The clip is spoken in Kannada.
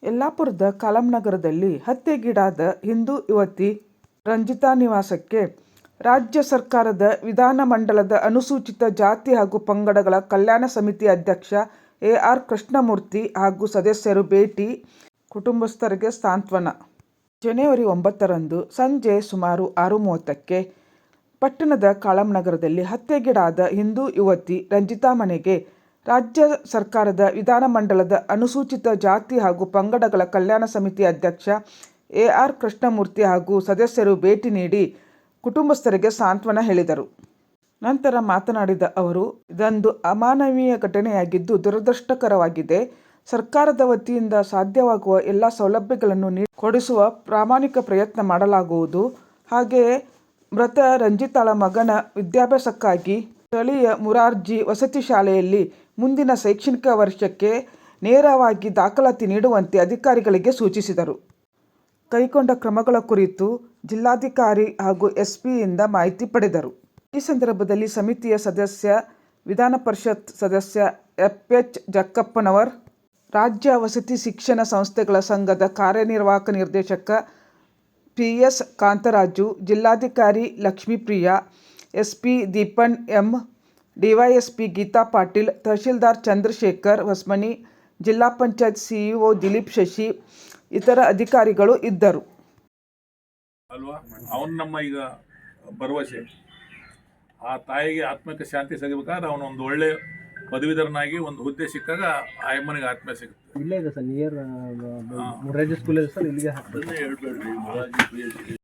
ಯಲ್ಲಾಪುರದ ಕಾಲಂನಗರದಲ್ಲಿ ಹತ್ಯೆಗೀಡಾದ ಹಿಂದೂ ಯುವತಿ ರಂಜಿತಾ ನಿವಾಸಕ್ಕೆ ರಾಜ್ಯ ಸರ್ಕಾರದ ವಿಧಾನಮಂಡಲದ ಅನುಸೂಚಿತ ಜಾತಿ ಹಾಗೂ ಪಂಗಡಗಳ ಕಲ್ಯಾಣ ಸಮಿತಿ ಅಧ್ಯಕ್ಷ ಎ.ಆರ್. ಕೃಷ್ಣಮೂರ್ತಿ ಹಾಗೂ ಸದಸ್ಯರು ಭೇಟಿ, ಕುಟುಂಬಸ್ಥರಿಗೆ ಸಾಂತ್ವನ. ಜನವರಿ 9ರಂದು ಸಂಜೆ ಸುಮಾರು 6:30ಕ್ಕೆ ಪಟ್ಟಣದ ಕಾಲಂನಗರದಲ್ಲಿ ಹತ್ಯೆಗೀಡಾದ ಹಿಂದೂ ಯುವತಿ ರಂಜಿತಾ ಮನೆಗೆ ರಾಜ್ಯ ಸರ್ಕಾರದ ವಿಧಾನಮಂಡಲದ ಅನುಸೂಚಿತ ಜಾತಿ ಹಾಗೂ ಪಂಗಡಗಳ ಕಲ್ಯಾಣ ಸಮಿತಿ ಅಧ್ಯಕ್ಷ ಎ.ಆರ್. ಕೃಷ್ಣಮೂರ್ತಿ ಹಾಗೂ ಸದಸ್ಯರು ಭೇಟಿ ನೀಡಿ ಕುಟುಂಬಸ್ಥರಿಗೆ ಸಾಂತ್ವನ ಹೇಳಿದರು. ನಂತರ ಮಾತನಾಡಿದ ಅವರು, ಇದೊಂದು ಅಮಾನವೀಯ ಘಟನೆಯಾಗಿದ್ದು ದುರದೃಷ್ಟಕರವಾಗಿದೆ. ಸರ್ಕಾರದ ವತಿಯಿಂದ ಸಾಧ್ಯವಾಗುವ ಎಲ್ಲ ಸೌಲಭ್ಯಗಳನ್ನು ಕೊಡಿಸುವ ಪ್ರಾಮಾಣಿಕ ಪ್ರಯತ್ನ ಮಾಡಲಾಗುವುದು. ಹಾಗೆಯೇ ಮೃತ ರಂಜಿತಾಳ ಮಗನ ವಿದ್ಯಾಭ್ಯಾಸಕ್ಕಾಗಿ ಸ್ಥಳೀಯ ಮುರಾರ್ಜಿ ವಸತಿ ಶಾಲೆಯಲ್ಲಿ ಮುಂದಿನ ಶೈಕ್ಷಣಿಕ ವರ್ಷಕ್ಕೆ ನೇರವಾಗಿ ದಾಖಲಾತಿ ನೀಡುವಂತೆ ಅಧಿಕಾರಿಗಳಿಗೆ ಸೂಚಿಸಿದರು. ಕೈಗೊಂಡ ಕ್ರಮಗಳ ಕುರಿತು ಜಿಲ್ಲಾಧಿಕಾರಿ ಹಾಗೂ ಎಸ್ಪಿಯಿಂದ ಮಾಹಿತಿ ಪಡೆದರು. ಈ ಸಂದರ್ಭದಲ್ಲಿ ಸಮಿತಿಯ ಸದಸ್ಯ, ವಿಧಾನ ಪರಿಷತ್ ಸದಸ್ಯ ಎಫ್.ಎಚ್. ಜಕ್ಕಪ್ಪನವರ್, ರಾಜ್ಯ ವಸತಿ ಶಿಕ್ಷಣ ಸಂಸ್ಥೆಗಳ ಸಂಘದ ಕಾರ್ಯನಿರ್ವಾಹಕ ನಿರ್ದೇಶಕ ಪಿ.ಎಸ್. ಕಾಂತರಾಜು, ಜಿಲ್ಲಾಧಿಕಾರಿ Lakshmipriya, SP Deepan M, DYSP Geetha Patil, tahsildar Chandrashekar Hosamani, ಜಿಲ್ಲಾ ಪಂಚಾಯತ್ ಸಿಇಒ ದಿಲೀಪ್ ಶಶಿ, ಇತರ ಅಧಿಕಾರಿಗಳು ಇದ್ದರು. ಅಲ್ವಾ, ಅವನು ನಮ್ಮ ಈಗ ಭರವಸೆ. ಆ ತಾಯಿಗೆ ಆತ್ಮಕ್ಕೆ ಶಾಂತಿ ಸಿಗಬೇಕಾದ್ರೆ ಅವನೊಂದು ಒಳ್ಳೆ ಪದವೀಧರನಾಗಿ ಒಂದು ಹುದ್ದೆ ಸಿಕ್ಕಾಗ ಆ ಅಮ್ಮನಿಗೆ ಆತ್ಮ ಸಿಗುತ್ತೆ. ಇಲ್ಲೇ ಇದೆ ಸರ್, ನಿಯರ್ ಮುರಾರ್ಜಿ ಸ್ಕೂಲ್ ಇದೆ ಸರ್, ಇಲ್ಲಿಗೆ ಹೇಳ್ಬೇಡ್ರಿ.